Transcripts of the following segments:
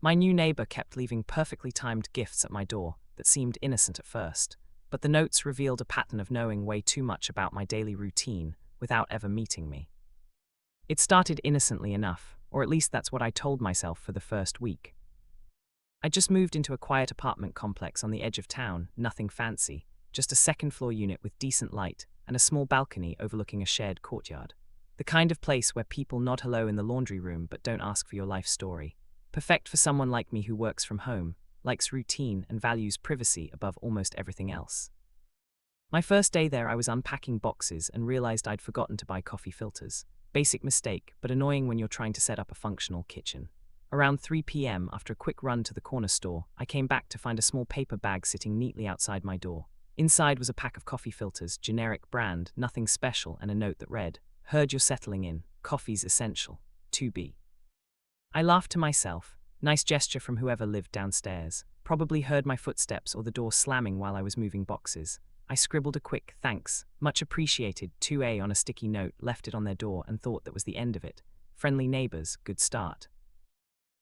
My new neighbor kept leaving perfectly timed gifts at my door that seemed innocent at first, but the notes revealed a pattern of knowing way too much about my daily routine without ever meeting me. It started innocently enough, or at least that's what I told myself for the first week. I just moved into a quiet apartment complex on the edge of town, nothing fancy, just a second-floor unit with decent light and a small balcony overlooking a shared courtyard. The kind of place where people nod hello in the laundry room but don't ask for your life story. Perfect for someone like me who works from home, likes routine, and values privacy above almost everything else. My first day there, I was unpacking boxes and realized I'd forgotten to buy coffee filters. Basic mistake, but annoying when you're trying to set up a functional kitchen. Around 3 p.m., after a quick run to the corner store, I came back to find a small paper bag sitting neatly outside my door. Inside was a pack of coffee filters, generic brand, nothing special, and a note that read, "Heard you're settling in. Coffee's essential. 2B." I laughed to myself. Nice gesture from whoever lived downstairs. Probably heard my footsteps or the door slamming while I was moving boxes. I scribbled a quick "thanks, much appreciated, 2A" on a sticky note, left it on their door, and thought that was the end of it. Friendly neighbors, good start.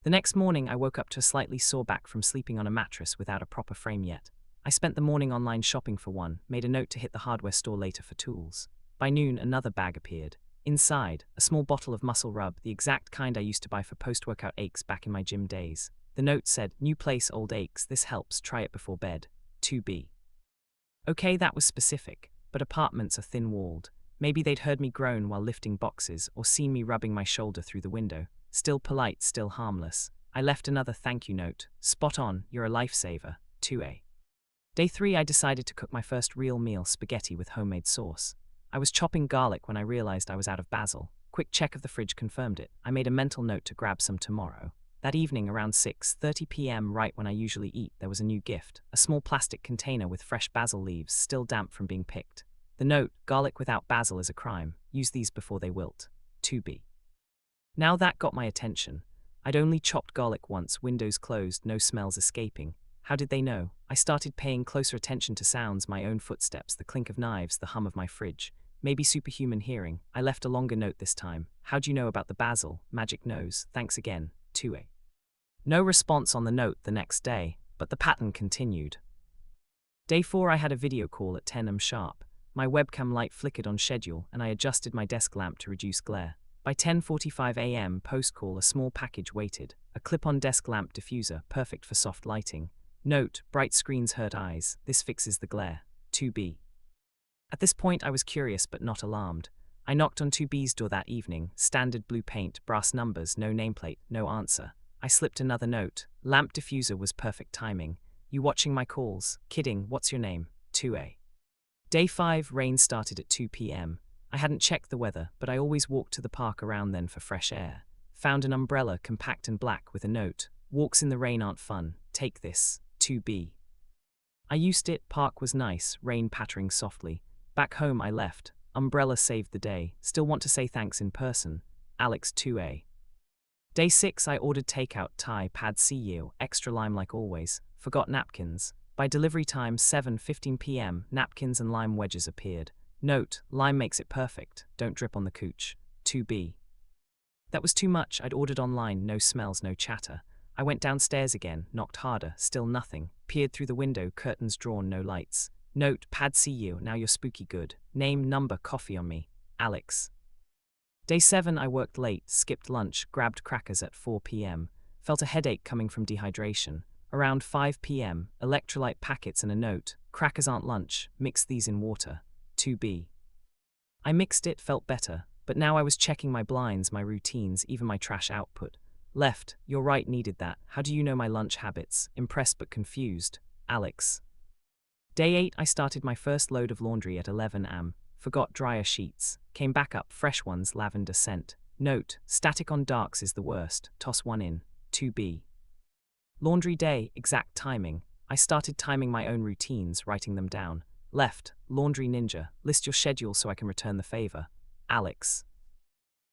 The next morning, I woke up to a slightly sore back from sleeping on a mattress without a proper frame yet. I spent the morning online shopping for one, made a note to hit the hardware store later for tools. By noon, another bag appeared. Inside, a small bottle of muscle rub, the exact kind I used to buy for post-workout aches back in my gym days. The note said, "New place, old aches, this helps, try it before bed. 2B. Okay, that was specific, but apartments are thin-walled. Maybe they'd heard me groan while lifting boxes or seen me rubbing my shoulder through the window. Still polite, still harmless. I left another thank you note. Spot on, you're a lifesaver. 2A. Day 3, I decided to cook my first real meal, spaghetti with homemade sauce. I was chopping garlic when I realized I was out of basil. Quick check of the fridge confirmed it. I made a mental note to grab some tomorrow. That evening, around 6:30 p.m., right when I usually eat, there was a new gift, a small plastic container with fresh basil leaves, still damp from being picked. The note, "Garlic without basil is a crime. Use these before they wilt. 2B. Now that got my attention. I'd only chopped garlic once, windows closed, no smells escaping. How did they know? I started paying closer attention to sounds, my own footsteps, the clink of knives, the hum of my fridge. Maybe superhuman hearing. I left a longer note this time. How'd you know about the basil? Magic nose. Thanks again. 2A. No response on the note the next day, but the pattern continued. Day 4, I had a video call at 10 am sharp. My webcam light flickered on schedule, and I adjusted my desk lamp to reduce glare. By 10:45 a.m. post-call, a small package waited. A clip-on desk lamp diffuser, perfect for soft lighting. Note, bright screens hurt eyes. This fixes the glare. 2B. At this point, I was curious but not alarmed. I knocked on 2B's door that evening. Standard blue paint, brass numbers, no nameplate, no answer. I slipped another note. Lamp diffuser was perfect timing. You watching my calls? Kidding, what's your name? 2A. Day 5, rain started at 2 p.m. I hadn't checked the weather, but I always walked to the park around then for fresh air. Found an umbrella, compact and black, with a note. Walks in the rain aren't fun. Take this. 2B. I used it, park was nice, rain pattering softly. Back home I left. Umbrella saved the day. Still want to say thanks in person. Alex. 2A. Day 6, I ordered takeout, Thai, pad see you, extra lime like always. Forgot napkins. By delivery time 7:15 p.m, napkins and lime wedges appeared. Note, lime makes it perfect, don't drip on the cooch. 2B. That was too much, I'd ordered online, no smells, no chatter. I went downstairs again, knocked harder, still nothing. Peered through the window, curtains drawn, no lights. Note, pad see you, now you're spooky good. Name, number, coffee on me. Alex. Day 7, I worked late, skipped lunch, grabbed crackers at 4 p.m. Felt a headache coming from dehydration. Around 5 p.m, electrolyte packets and a note. Crackers aren't lunch, mix these in water. 2B. I mixed it, felt better, but now I was checking my blinds, my routines, even my trash output. Left, you're right, needed that. How do you know my lunch habits? Impressed but confused. Alex. Day 8, I started my first load of laundry at 11 am. Forgot dryer sheets. Came back up, fresh ones, lavender scent. Note, static on darks is the worst. Toss one in. 2B. Laundry day, exact timing. I started timing my own routines, writing them down. Left, laundry ninja. List your schedule so I can return the favor. Alex.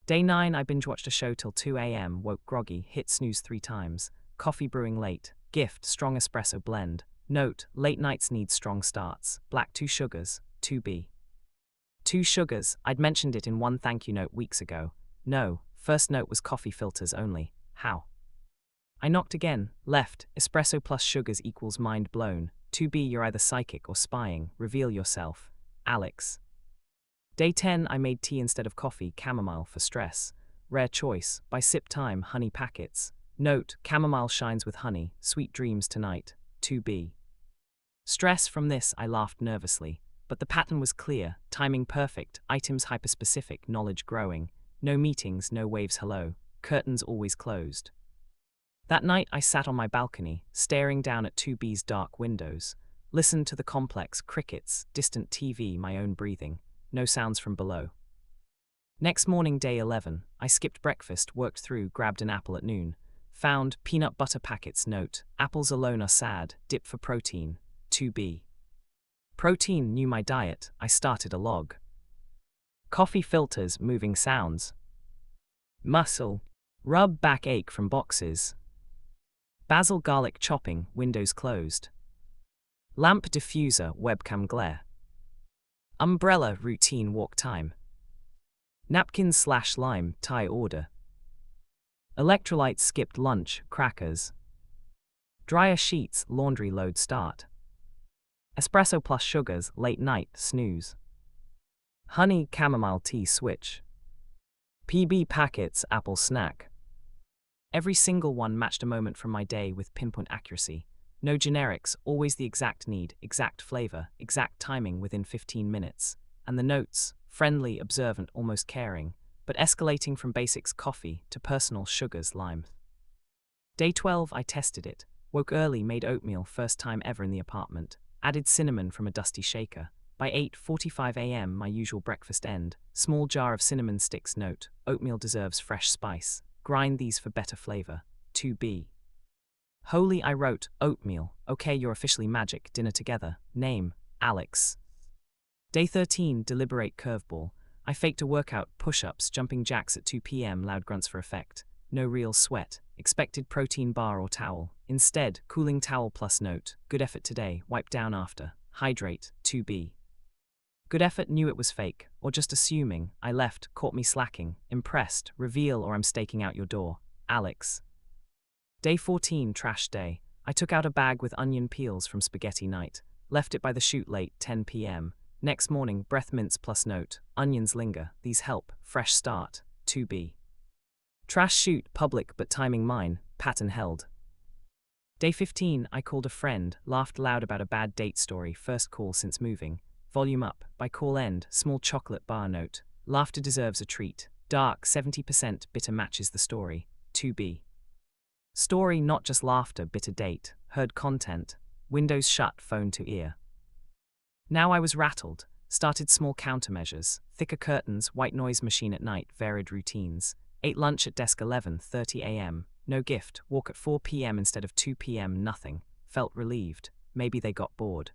Day 9, I binge-watched a show till 2 a.m, woke groggy, hit snooze 3 times. Coffee brewing late. Gift, strong espresso blend. Note, late nights need strong starts. Black 2 sugars. 2B. 2 sugars, I'd mentioned it in one thank you note weeks ago. No, first note was coffee filters only. How? I knocked again. Left, espresso plus sugars equals mind blown. 2B, you're either psychic or spying. Reveal yourself. Alex. Day 10, I made tea instead of coffee, chamomile for stress. Rare choice. By sip time, honey packets. Note, chamomile shines with honey. Sweet dreams tonight. 2B. Stress from this, I laughed nervously. But the pattern was clear, timing perfect, items hyperspecific, knowledge growing. No meetings, no waves hello. Curtains always closed. That night I sat on my balcony, staring down at 2B's dark windows. Listened to the complex, crickets, distant TV, my own breathing. No sounds from below. Next morning, day 11, I skipped breakfast, worked through, grabbed an apple at noon. Found peanut butter packets. Note, apples alone are sad, dip for protein. 2B. Protein knew my diet, I started a log. Coffee filters, moving sounds. Muscle. Rub back ache from boxes. Basil garlic chopping, windows closed. Lamp diffuser, webcam glare. Umbrella routine walk time. Napkins/lime, tie order. Electrolytes skipped lunch, crackers. Dryer sheets, laundry load start. Espresso plus sugars, late night, snooze. Honey chamomile tea switch. PB packets, apple snack. Every single one matched a moment from my day with pinpoint accuracy. No generics, always the exact need, exact flavor, exact timing within 15 minutes. And the notes, friendly, observant, almost caring, but escalating from basics coffee to personal sugars lime. Day 12, I tested it. Woke early, made oatmeal, first time ever in the apartment. Added cinnamon from a dusty shaker. By 8:45 a.m., my usual breakfast end. Small jar of cinnamon sticks. Note, oatmeal deserves fresh spice. Grind these for better flavor. 2B. Holy, I wrote, oatmeal. Okay, you're officially magic. Dinner together. Name, Alex. Day 13, deliberate curveball. I faked a workout, push-ups, jumping jacks at 2 p.m., loud grunts for effect. No real sweat. Expected protein bar or towel. Instead, cooling towel plus note. Good effort today, wipe down after. Hydrate. 2B. Good effort, knew it was fake, or just assuming. I left, caught me slacking. Impressed, reveal or I'm staking out your door. Alex. Day 14, trash day. I took out a bag with onion peels from spaghetti night. Left it by the chute late, 10 p.m. Next morning, breath mints plus note. Onions linger, these help. Fresh start. 2B. Trash chute, public but timing mine. Pattern held. Day 15, I called a friend, laughed loud about a bad date story, first call since moving. Volume up. By call end, small chocolate bar note. Laughter deserves a treat. Dark, 70% bitter matches the story. 2B. Story, not just laughter, bitter date. Heard content. Windows shut, phone to ear. Now I was rattled. Started small countermeasures. Thicker curtains, white noise machine at night, varied routines. Ate lunch at desk 11:30 a.m. No gift. Walk at 4 p.m. instead of 2 p.m. Nothing. Felt relieved. Maybe they got bored.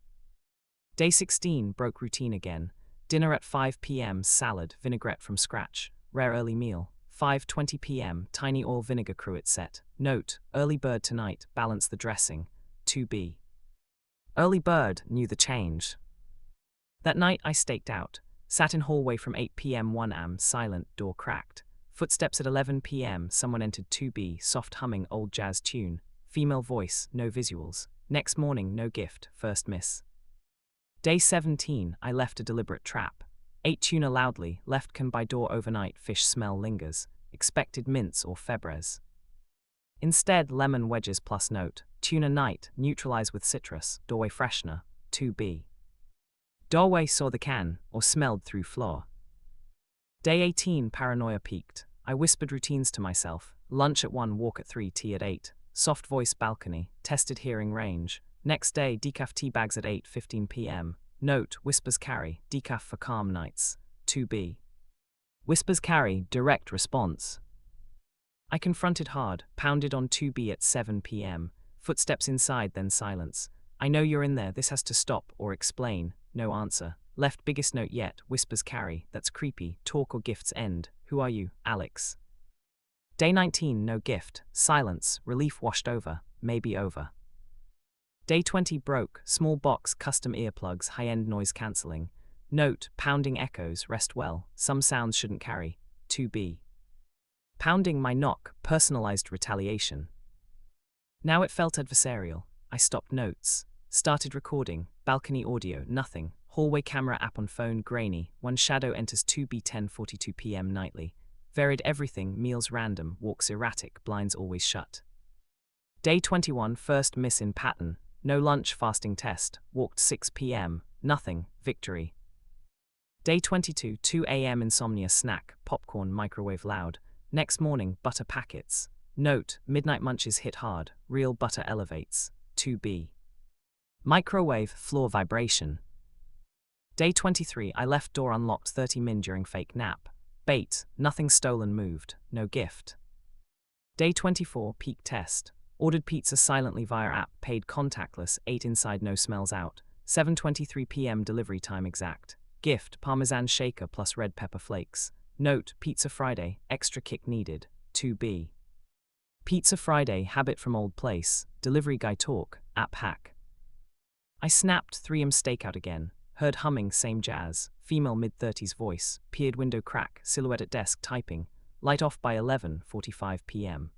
Day 16, broke routine again. Dinner at 5 p.m. Salad, vinaigrette from scratch. Rare early meal. 5:20 p.m. Tiny oil vinegar cruet set. Note, early bird tonight, balance the dressing. 2B. Early bird, knew the change. That night I staked out. Sat in hallway from 8 p.m. 1 am, silent, door cracked. Footsteps at 11 p.m. Someone entered. 2B, soft humming, old jazz tune. Female voice, no visuals. Next morning, no gift, first miss. Day 17, I left a deliberate trap. Ate tuna loudly, left can by door overnight, fish smell lingers. Expected mince or febres. Instead, lemon wedges plus note. Tuna night, neutralize with citrus, doorway freshener. 2B. Doorway saw the can, or smelled through floor. Day 18, paranoia peaked. I whispered routines to myself. Lunch at 1, walk at 3, tea at 8. Soft voice balcony, tested hearing range. Next day, decaf tea bags at 8:15 p.m. Note, whispers carry, decaf for calm nights. 2B. Whispers carry, direct response. I confronted hard, pounded on 2B at 7 p.m. Footsteps inside, then silence. I know you're in there, this has to stop or explain. No answer. Left biggest note yet, whispers carry, that's creepy, talk or gifts end. Who are you, Alex? Day 19, no gift, silence, relief washed over, maybe over. Day 20, broke, small box, custom earplugs, high-end noise cancelling. Note, pounding echoes, rest well, some sounds shouldn't carry. 2B. Pounding my knock, personalized retaliation. Now it felt adversarial. I stopped notes. Started recording. Balcony audio, nothing. Hallway camera app on phone, grainy. One shadow enters 2B 10:42 p.m. nightly. Varied everything, meals random, walks erratic, blinds always shut. Day 21, first miss in pattern. No lunch, fasting test. Walked 6 p.m. Nothing, victory. Day 22, 2 a.m. insomnia, snack, popcorn, microwave loud. Next morning, butter packets. Note, midnight munches hit hard, real butter elevates. 2B. Microwave, floor vibration. Day 23, I left door unlocked 30 min during fake nap. Bait, nothing stolen moved, no gift. Day 24, peak test. Ordered pizza silently via app, paid contactless, 8 inside no smells out. 7:23 p.m. delivery time exact. Gift, Parmesan shaker plus red pepper flakes. Note, Pizza Friday, extra kick needed. 2B. Pizza Friday, habit from old place. Delivery guy talk, app hack. I snapped 3M stakeout again. Heard humming, same jazz. Female mid-30s voice. Peered window crack, silhouette at desk typing. Light off by 11:45 p.m.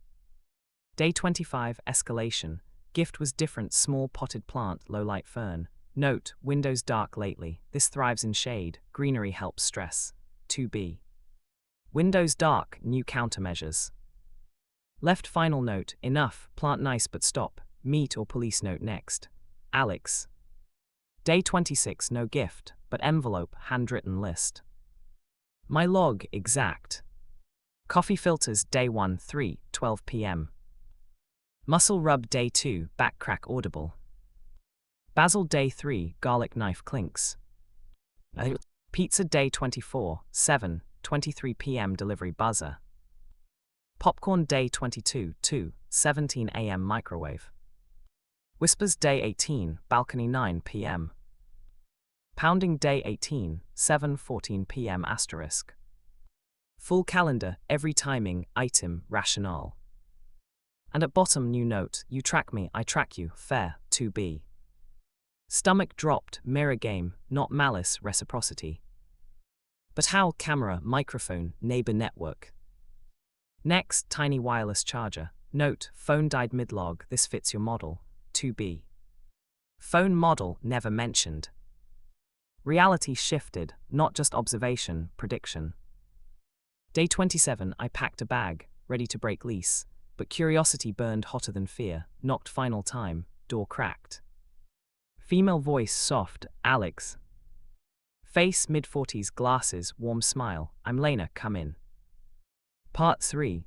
Day 25, escalation. Gift was different, small potted plant, low light fern. Note, windows dark lately. This thrives in shade. Greenery helps stress. 2B. Windows dark, new countermeasures. Left final note, enough, plant nice but stop. Meet or police note next. Alex. Day 26, no gift, but envelope, handwritten list. My log, exact. Coffee filters, day 1, 3, 12 p.m. Muscle rub, day 2, back crack audible. Basil, day 3, garlic knife clinks. Pizza, day 24, 7, 23 p.m. delivery buzzer. Popcorn, day 22, 2, 17 a.m. microwave. Whispers, day 18, balcony 9 p.m. Pounding, day 18, 7:14 p.m. asterisk. Full calendar, every timing, item, rationale. And at bottom, new note, you track me, I track you, fair, 2B. Stomach dropped, mirror game, not malice, reciprocity. But how, camera, microphone, neighbor network. Next, tiny wireless charger. Note, phone died mid-log, this fits your model, 2B. Phone model, never mentioned. Reality shifted, not just observation, prediction. Day 27, I packed a bag, ready to break lease, but curiosity burned hotter than fear, knocked final time, door cracked. Female voice soft, Alex. Face mid-40s, glasses, warm smile, I'm Lena, come in. Part 3.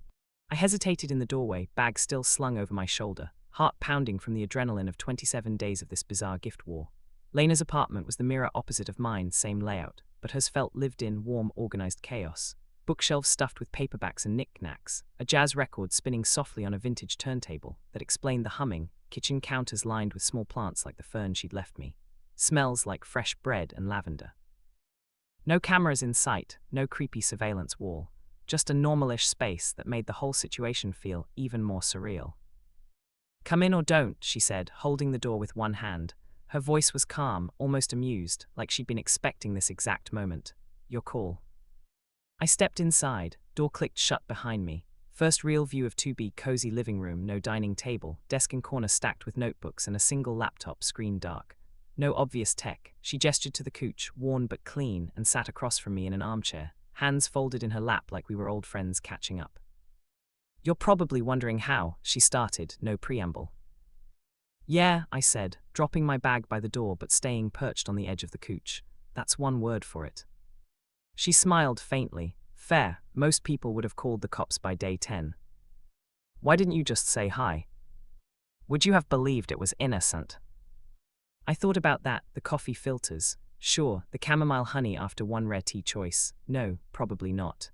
I hesitated in the doorway, bag still slung over my shoulder, heart pounding from the adrenaline of 27 days of this bizarre gift war. Lena's apartment was the mirror opposite of mine, same layout, but hers felt lived in, warm, organized chaos. Bookshelves stuffed with paperbacks and knickknacks, a jazz record spinning softly on a vintage turntable that explained the humming, kitchen counters lined with small plants like the fern she'd left me. Smells like fresh bread and lavender. No cameras in sight, no creepy surveillance wall, just a normalish space that made the whole situation feel even more surreal. Come in or don't, she said, holding the door with one hand. Her voice was calm, almost amused, like she'd been expecting this exact moment. Your call. I stepped inside, door clicked shut behind me. First real view of 2B, cozy living room, no dining table, desk in corner stacked with notebooks and a single laptop, screen dark. No obvious tech. She gestured to the couch, worn but clean, and sat across from me in an armchair, hands folded in her lap like we were old friends catching up. You're probably wondering how, she started, no preamble. Yeah, I said, dropping my bag by the door but staying perched on the edge of the couch. That's one word for it. She smiled faintly. Fair, most people would have called the cops by day 10. Why didn't you just say hi? Would you have believed it was innocent? I thought about that, the coffee filters. Sure, the chamomile honey after one rare tea choice. No, probably not.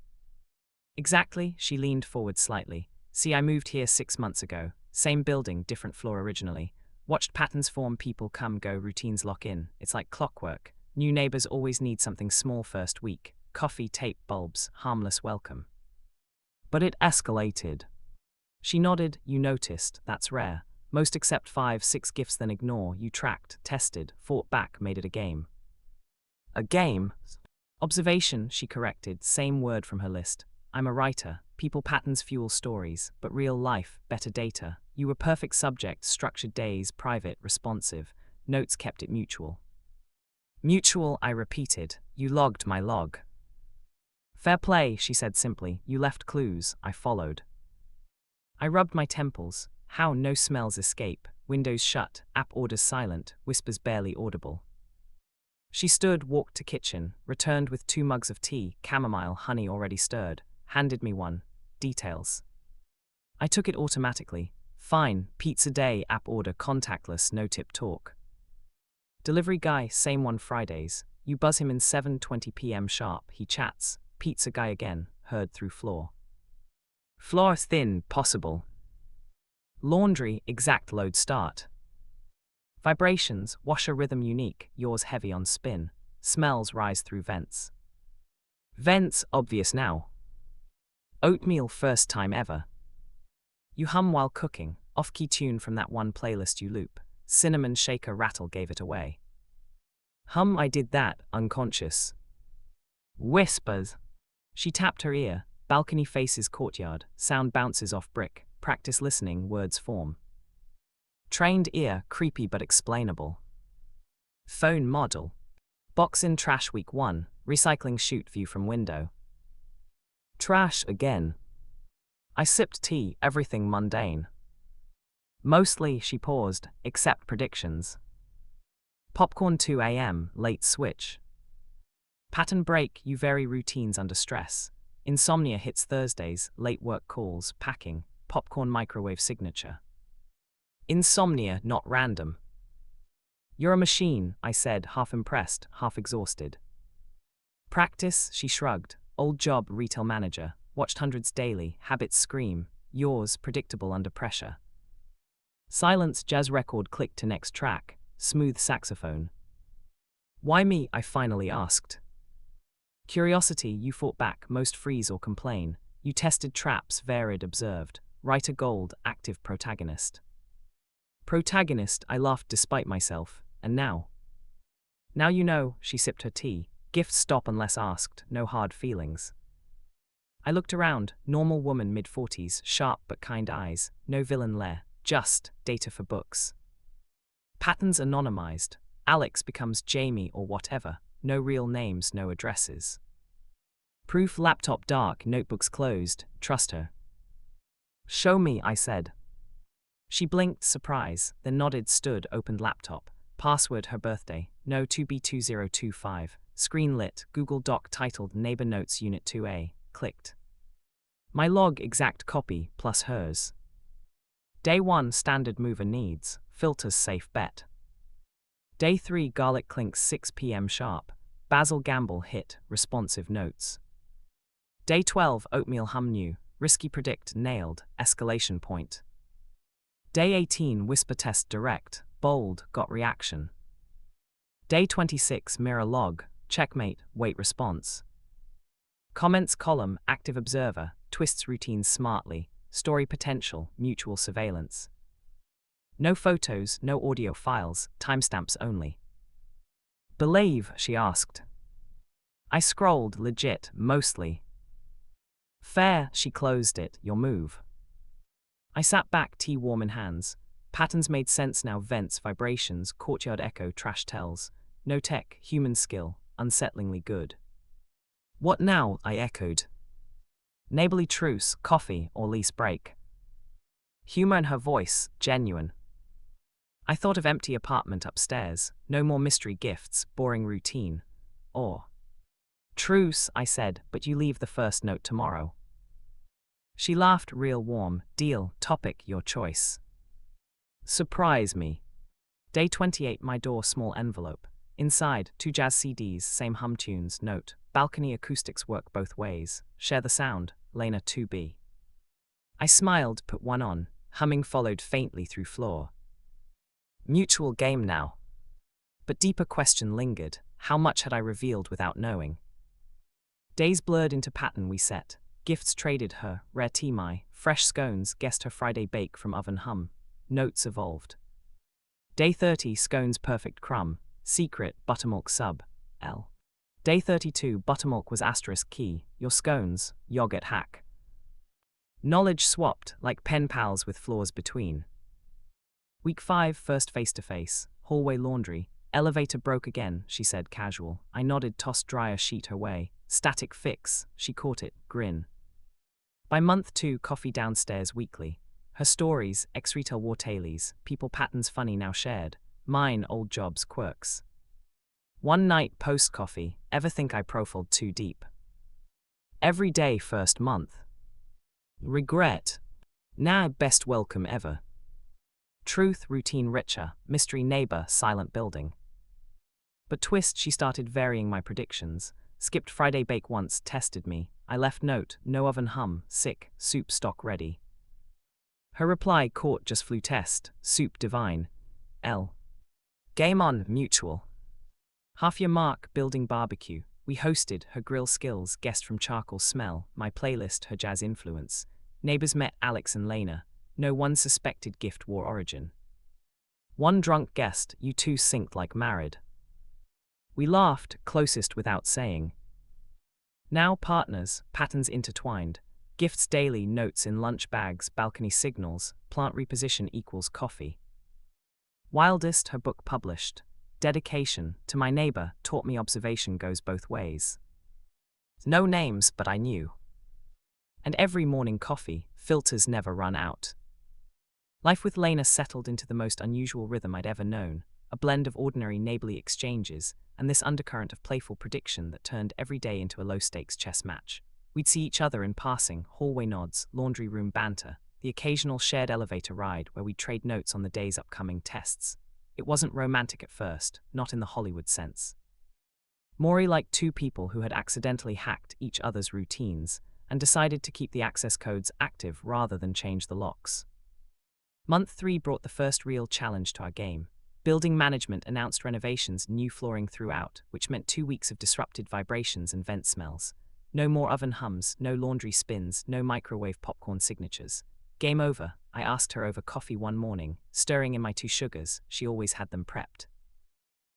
Exactly, she leaned forward slightly. See, I moved here 6 months ago. Same building, different floor originally. Watched patterns form, people come, go, routines lock in. It's like clockwork. New neighbors always need something small first week. Coffee, tape, bulbs, harmless welcome. But it escalated. She nodded. You noticed, that's rare. Most accept 5, 6 gifts then ignore. You tracked, tested, fought back, made it a game. A game? Observation, she corrected, same word from her list. I'm a writer, People patterns fuel stories, but real life, better data. You were perfect subject, structured days, private, responsive. Notes kept it mutual. Mutual, I repeated. You logged my log. Fair play, she said simply. You left clues, I followed. I rubbed my temples. How no smells escape. Windows shut, app orders silent, whispers barely audible. She stood, walked to kitchen, returned with 2 mugs of tea, chamomile, honey already stirred, handed me one. Details. I took it automatically. Fine, pizza day, app order, contactless, no tip talk. Delivery guy, same one Fridays. You buzz him in 7:20 p.m. sharp, he chats. Pizza guy again, heard through floor. Floor thin, possible. Laundry, exact load start. Vibrations, washer rhythm unique, yours heavy on spin. Smells rise through vents. Vents, obvious now. Oatmeal, first time ever. You hum while cooking, off-key tune from that one playlist you loop. Cinnamon shaker rattle gave it away. Hum, I did that, unconscious. Whispers. She tapped her ear. Balcony faces courtyard. Sound bounces off brick. Practice listening, words form. Trained ear, creepy but explainable. Phone model. Box in trash week 1. Recycling chute view from window. Trash again. I sipped tea, everything mundane. Mostly, she paused, except predictions. Popcorn 2 a.m., late switch. Pattern break, you vary routines under stress. Insomnia hits Thursdays, late work calls, packing, popcorn microwave signature. Insomnia, not random. You're a machine, I said, half impressed, half exhausted. Practice, she shrugged. Old job, retail manager. Watched hundreds daily, habits scream. Yours, predictable under pressure. Silence, jazz record clicked to next track. Smooth saxophone. Why me, I finally asked. Curiosity, you fought back, most freeze or complain. You tested traps, varied, observed. Writer gold, active protagonist. Protagonist, I laughed despite myself, and now? Now you know, she sipped her tea. Gifts stop unless asked, no hard feelings. I looked around, normal woman mid-40s, sharp but kind eyes, no villain lair, just data for books. Patterns anonymized. Alex becomes Jamie or whatever, no real names, no addresses. Proof laptop dark, notebooks closed, trust her. Show me, I said. She blinked, surprise, then nodded, stood, opened laptop. Password her birthday, no 2B2025. Screen lit, Google Doc titled Neighbor Notes Unit 2A, clicked. My log, exact copy, plus hers. Day 1, standard mover needs, filters safe bet. Day 3, garlic clinks 6 p.m. sharp, Basil Gamble hit, responsive notes. Day 12, oatmeal hum new, risky predict nailed, escalation point. Day 18, whisper test direct, bold, got reaction. Day 26, mirror log, checkmate, wait response. Comments column, active observer, twists routines smartly, story potential, mutual surveillance. No photos, no audio files, timestamps only. Believe, she asked. I scrolled, legit, mostly. Fair, she closed it, your move. I sat back, tea warm in hands. Patterns made sense now, vents, vibrations, courtyard echo, trash tells. No tech, human skill, unsettlingly good. What now? I echoed. Neighborly truce, coffee, or lease break. Humor in her voice, genuine. I thought of empty apartment upstairs, no more mystery gifts, boring routine. Or truce, I said, but you leave the first note tomorrow. She laughed, real warm, deal, topic, your choice. Surprise me. Day 28, my door, small envelope. Inside, 2 jazz CDs, same hum tunes, note. Balcony acoustics work both ways. Share the sound, Lena 2B. I smiled, put one on. Humming followed faintly through floor. Mutual game now. But deeper question lingered. How much had I revealed without knowing? Days blurred into pattern we set. Gifts traded her, rare tea my, fresh scones, guessed her Friday bake from oven hum. Notes evolved. Day 30, scones perfect crumb. Secret, buttermilk sub, L. Day 32, buttermilk was asterisk key, your scones, yogurt hack. Knowledge swapped, like pen pals with flaws between. Week 5, first face-to-face, hallway laundry. Elevator broke again, she said casual. I nodded, tossed dryer sheet her way. Static fix, she caught it, grin. By month 2, coffee downstairs weekly. Her stories, ex-retail war tailies, people patterns funny now shared. Mine, old jobs, quirks. One night post-coffee, ever think I profiled too deep? Every day first month. Regret. Nah, best welcome ever. Truth, routine richer, mystery neighbor, silent building. But twist, she started varying my predictions. Skipped Friday bake once, tested me. I left note, no oven hum, sick, soup stock ready. Her reply caught just flew test, soup divine. L. Game on, mutual. Half year mark, building barbecue. We hosted, her grill skills, guest from charcoal smell, my playlist, her jazz influence. Neighbors met Alex and Lena. No one suspected gift war origin. One drunk guest, you two synced like married. We laughed, closest without saying. Now partners, patterns intertwined. Gifts daily, notes in lunch bags, balcony signals, plant reposition equals coffee. Wildest, her book published. Dedication, to my neighbor, taught me observation goes both ways. No names, but I knew. And every morning coffee, filters never run out. Life with Lena settled into the most unusual rhythm I'd ever known, a blend of ordinary neighborly exchanges, and this undercurrent of playful prediction that turned every day into a low-stakes chess match. We'd see each other in passing, hallway nods, laundry room banter, the occasional shared elevator ride where we'd trade notes on the day's upcoming tests. It wasn't romantic at first, not in the Hollywood sense. More like two people who had accidentally hacked each other's routines and decided to keep the access codes active rather than change the locks. Month 3 brought the first real challenge to our game. Building management announced renovations, new flooring throughout, which meant 2 weeks of disrupted vibrations and vent smells. No more oven hums, no laundry spins, no microwave popcorn signatures. Game over, I asked her over coffee one morning, stirring in my 2 sugars, she always had them prepped.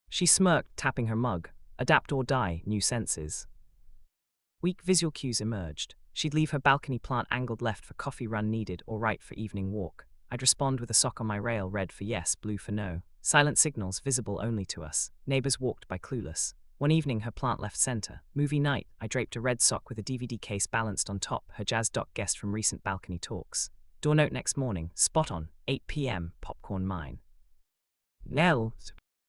She smirked, tapping her mug. Adapt or die, new senses. Weak visual cues emerged. She'd leave her balcony plant angled left for coffee run needed or right for evening walk. I'd respond with a sock on my rail, red for yes, blue for no. Silent signals visible only to us. Neighbors walked by clueless. One evening her plant left center. Movie night, I draped a red sock with a DVD case balanced on top, her jazz doc guest from recent balcony talks. Door note next morning, spot on, 8 p.m, popcorn mine. Nell.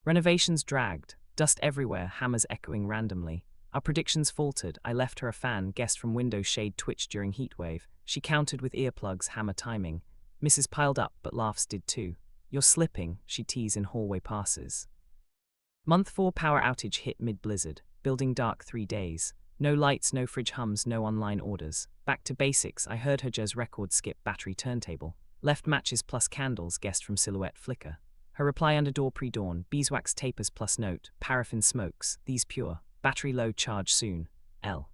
Renovations dragged, dust everywhere, hammers echoing randomly. Our predictions faltered. I left her a fan, guest from window shade twitched during heatwave. She countered with earplugs, hammer timing. Mrs. piled up, but laughs did too. You're slipping, she teased in hallway passes. Month 4 power outage hit mid-blizzard. Building dark 3 days. No lights, no fridge hums, no online orders. Back to basics, I heard her jazz record skip battery turntable. Left matches plus candles, guest from silhouette flicker. Her reply under door pre-dawn, beeswax tapers plus note, paraffin smokes, these pure. Battery low, charge soon. L.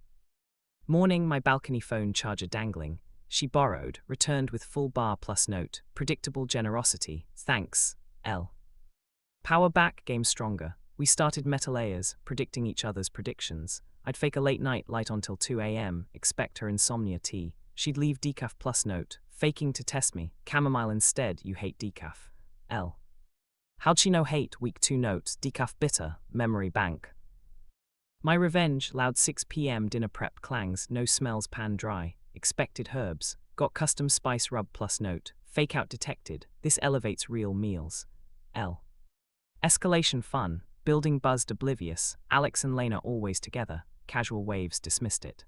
Morning, my balcony phone charger dangling. She borrowed, returned with full bar plus note. Predictable generosity. Thanks. L. Power back, game stronger. We started meta layers, predicting each other's predictions. I'd fake a late night, light on till 2 a.m, expect her insomnia tea. She'd leave decaf plus note, faking to test me. Chamomile instead, you hate decaf. L. How'd she know hate? Week 2 note, decaf bitter, memory bank. My revenge, loud 6 p.m. dinner prep clangs, no smells pan dry, expected herbs, got custom spice rub plus note, fake out detected, this elevates real meals. L. Escalation fun, building buzzed oblivious, Alex and Lena always together, casual waves dismissed it.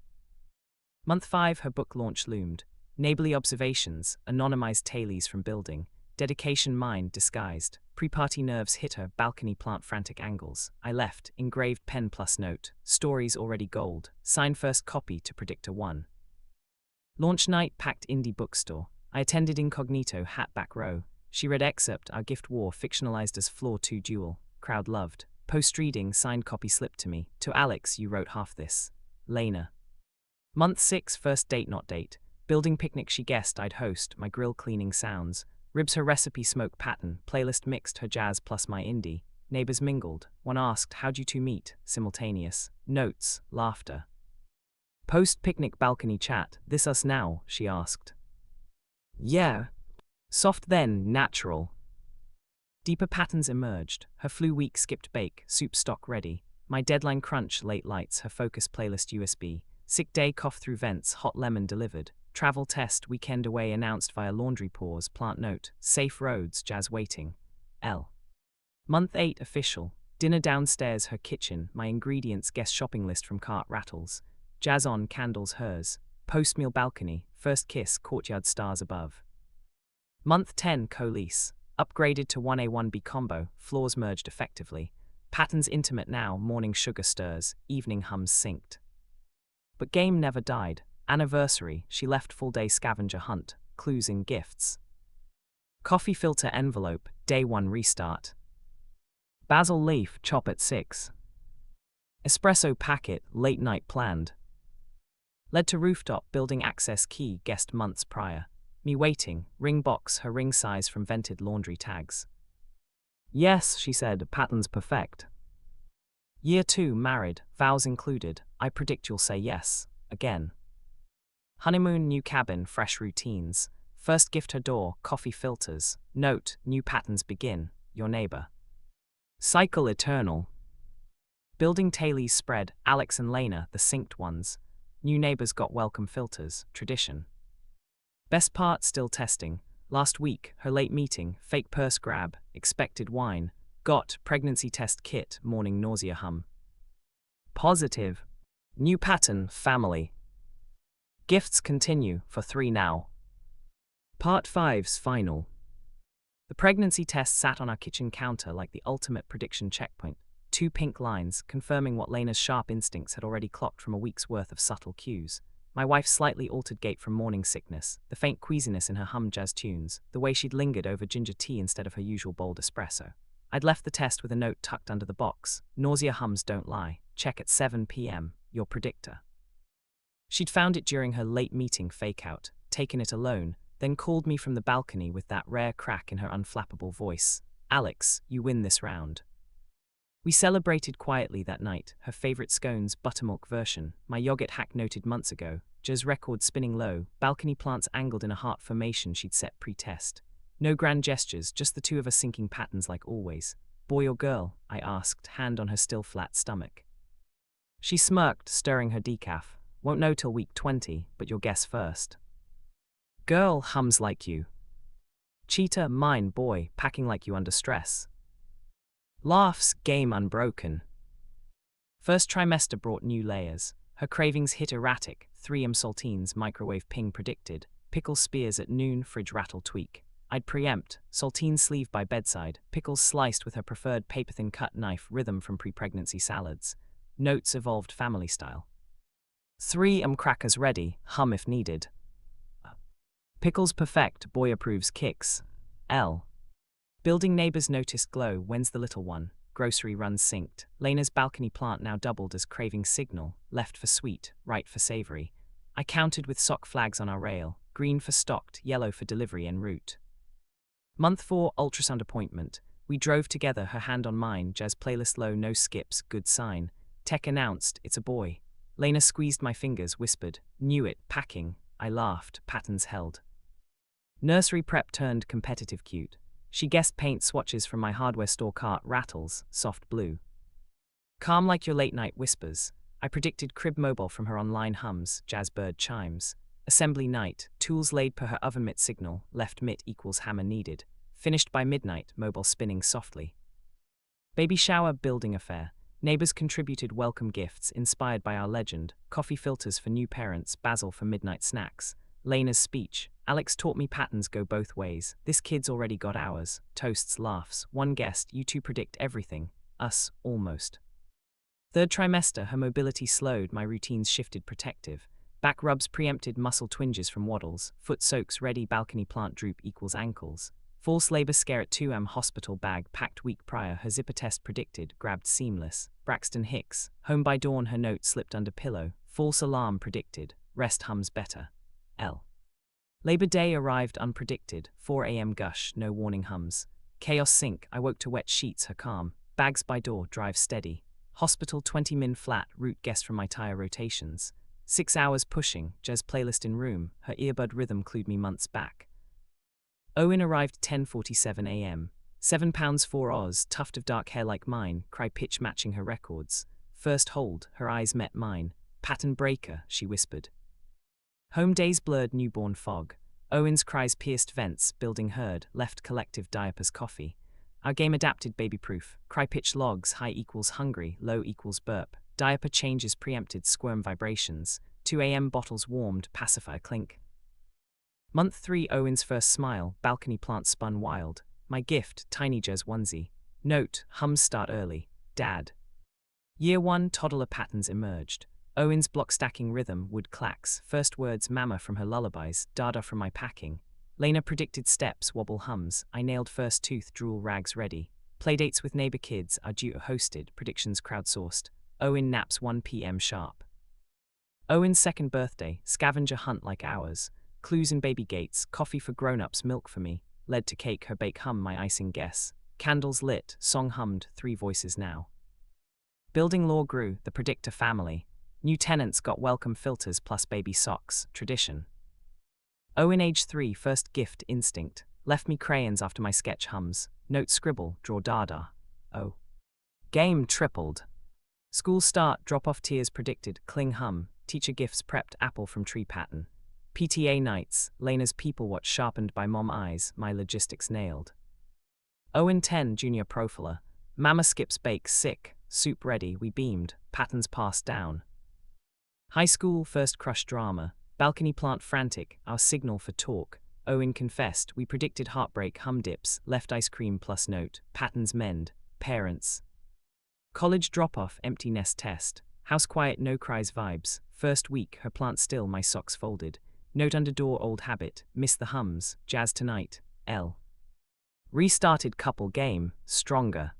Month 5 her book launch loomed, neighborly observations, anonymized tailies from building, dedication mind disguised, pre-party nerves hit her, balcony plant frantic angles. I left, engraved pen plus note, stories already gold, sign first copy to predictor 1. Launch night packed indie bookstore. I attended incognito, hat back row. She read excerpt, our gift war fictionalized as floor 2 duel. Crowd loved. Post-reading, signed copy slipped to me. To Alex, you wrote half this. Lena. Month 6 first date not date. Building picnic she guessed I'd host, my grill cleaning sounds. Ribs her recipe smoke pattern, playlist mixed her jazz plus my indie. Neighbors mingled. One asked, how'd you two meet? Simultaneous. Notes, laughter. Post-picnic balcony chat, this us now, she asked. Yeah. Soft then, natural. Deeper patterns emerged. Her flu week skipped bake, soup stock ready. My deadline crunch, late lights, her focus playlist USB. Sick day cough through vents, hot lemon delivered. Travel test, weekend away announced via laundry pause, plant note. Safe roads, jazz waiting. L. Month 8 official. Dinner downstairs, her kitchen. My ingredients, guest shopping list from cart rattles. Jazz on, candles hers. Post-meal balcony. First kiss, courtyard stars above. Month 10 co-lease. Upgraded to 1A1B combo, floors merged effectively. Patterns intimate now, morning sugar stirs, evening hums synced. But game never died. Anniversary, she left full-day scavenger hunt, clues in gifts. Coffee filter envelope, day 1 restart. Basil leaf, chop at 6. Espresso packet, late night planned. Led to rooftop, building access key, guest months prior. Me waiting, ring box, her ring size from vented laundry tags. Yes, she said, patterns perfect. Year 2 married, vows included, I predict you'll say yes, again. Honeymoon, new cabin, fresh routines. First gift her door, coffee filters. Note, new patterns begin, your neighbor. Cycle eternal. Building tailies spread, Alex and Lena, the synced ones. New neighbors got welcome filters, tradition. Best part still testing. Last week, her late meeting, fake purse grab, expected wine. Got pregnancy test kit, morning nausea hum. Positive. New pattern, family. Gifts continue, for 3 now. Part 5's final. The pregnancy test sat on our kitchen counter like the ultimate prediction checkpoint. 2 pink lines, confirming what Lena's sharp instincts had already clocked from a week's worth of subtle cues. My wife's slightly altered gait from morning sickness, the faint queasiness in her hum jazz tunes, the way she'd lingered over ginger tea instead of her usual bold espresso. I'd left the test with a note tucked under the box. Nausea hums don't lie. Check at 7 p.m., your predictor. She'd found it during her late meeting fake-out, taken it alone, then called me from the balcony with that rare crack in her unflappable voice. Alex, you win this round. We celebrated quietly that night, her favorite scones buttermilk version, my yogurt hack noted months ago, jazz record spinning low, balcony plants angled in a heart formation she'd set pre-test. No grand gestures, just the two of us syncing patterns like always. Boy or girl? I asked, hand on her still flat stomach. She smirked, stirring her decaf. Won't know till week 20, but you'll guess first. Girl hums like you. Cheetah, mine, boy, packing like you under stress. Laughs, game unbroken. First trimester brought new layers. Her cravings hit erratic, 3M saltines, microwave ping predicted. Pickle spears at noon, fridge rattle tweak. I'd preempt, saltine sleeve by bedside, pickles sliced with her preferred paper-thin cut knife, rhythm from pre-pregnancy salads. Notes evolved family style. 3M crackers ready, hum if needed. Pickles perfect, boy approves kicks. L. Building neighbors notice glow, when's the little one? Grocery runs synced. Lena's balcony plant now doubled as craving signal, left for sweet, right for savory. I counted with sock flags on our rail, green for stocked, yellow for delivery en route. Month 4 ultrasound appointment. We drove together, her hand on mine, jazz playlist low, no skips, good sign. Tech announced, it's a boy. Lena squeezed my fingers, whispered, knew it, packing. I laughed, patterns held. Nursery prep turned competitive cute. She guessed paint swatches from my hardware store cart rattles, soft blue. Calm like your late night whispers. I predicted crib mobile from her online hums, jazz bird chimes. Assembly night, tools laid per her oven mitt signal, left mitt equals hammer needed. Finished by midnight, mobile spinning softly. Baby shower building affair. Neighbors contributed welcome gifts inspired by our legend, coffee filters for new parents, basil for midnight snacks. Lena's speech. Alex taught me patterns go both ways. This kid's already got ours. Toasts, laughs. One guest, you two predict everything. Us, almost. Third trimester, her mobility slowed, my routines shifted protective. Back rubs preempted muscle twinges from waddles. Foot soaks ready, balcony plant droop equals ankles. False labor scare at 2M hospital bag packed week prior, her zipper test predicted, grabbed seamless. Braxton Hicks. Home by dawn, her note slipped under pillow. False alarm predicted. Rest hums better. L. Labor Day arrived unpredicted, 4 a.m. gush, no warning hums. Chaos sink, I woke to wet sheets, her calm. Bags by door, drive steady. Hospital 20 min flat, route guest from my tire rotations. 6 hours pushing, jazz playlist in room, her earbud rhythm clued me months back. Owen arrived 10:47 a.m. 7 pounds 4 Oz, tuft of dark hair like mine, cry pitch matching her records. First hold, her eyes met mine. Pattern breaker, she whispered. Home days blurred newborn fog. Owen's cries pierced vents, building herd, left collective diapers coffee. Our game adapted baby-proof. Cry pitch logs, high equals hungry, low equals burp. Diaper changes preempted squirm vibrations. 2 a.m. bottles warmed, pacifier clink. Month 3 Owen's first smile, balcony plant spun wild. My gift, tiny jazz onesie. Note, hums start early. Dad. Year 1 toddler patterns emerged. Owen's block stacking rhythm, wood clacks. First words mama from her lullabies, dada from my packing. Lena predicted steps, wobble hums. I nailed first tooth, drool rags ready. Playdates with neighbor kids are due hosted, predictions crowdsourced. Owen naps 1 p.m. sharp. Owen's second birthday, scavenger hunt like ours. Clues in baby gates, coffee for grown-ups, milk for me. Led to cake, her bake hum, my icing guess. Candles lit, song hummed, 3 voices now. Building lore grew, the predictor family. New tenants got welcome filters plus baby socks, tradition. Owen age 3, first gift, instinct. Left me crayons after my sketch hums. Note scribble, draw dada. Oh. Game tripled. School start, drop-off tears predicted, cling hum. Teacher gifts prepped, apple from tree pattern. PTA nights, Lena's people watch sharpened by mom eyes, my logistics nailed. Owen 10, junior profiler. Mama skips bakes, sick, soup ready, we beamed, patterns passed down. High school, first crush drama. Balcony plant frantic, our signal for talk. Owen confessed, we predicted heartbreak, hum dips, left ice cream plus note, patterns mend, parents. College drop-off, empty nest test. House quiet, no cries vibes. First week, her plant still, my socks folded. Note under door, old habit, miss the hums, jazz tonight, L. Restarted couple game, stronger.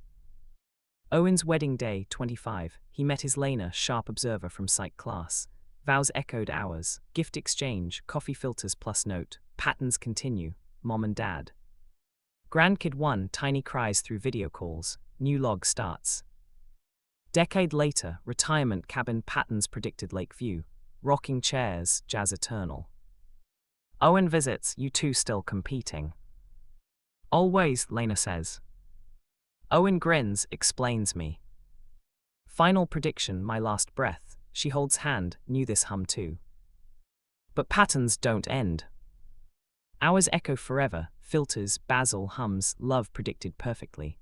Owen's wedding day, 25. He met his Lena, sharp observer from psych class. Vows echoed ours, gift exchange, coffee filters plus note, patterns continue, mom and dad. Grandkid 1, tiny cries through video calls, new log starts. Decade later, retirement cabin, patterns predicted Lakeview. Rocking chairs, jazz eternal. Owen visits, you two still competing. Always, Lena says. Owen grins, explains me. Final prediction, my last breath. She holds hand, knew this hum too. But patterns don't end. Hours echo forever, filters, basil hums, love predicted perfectly.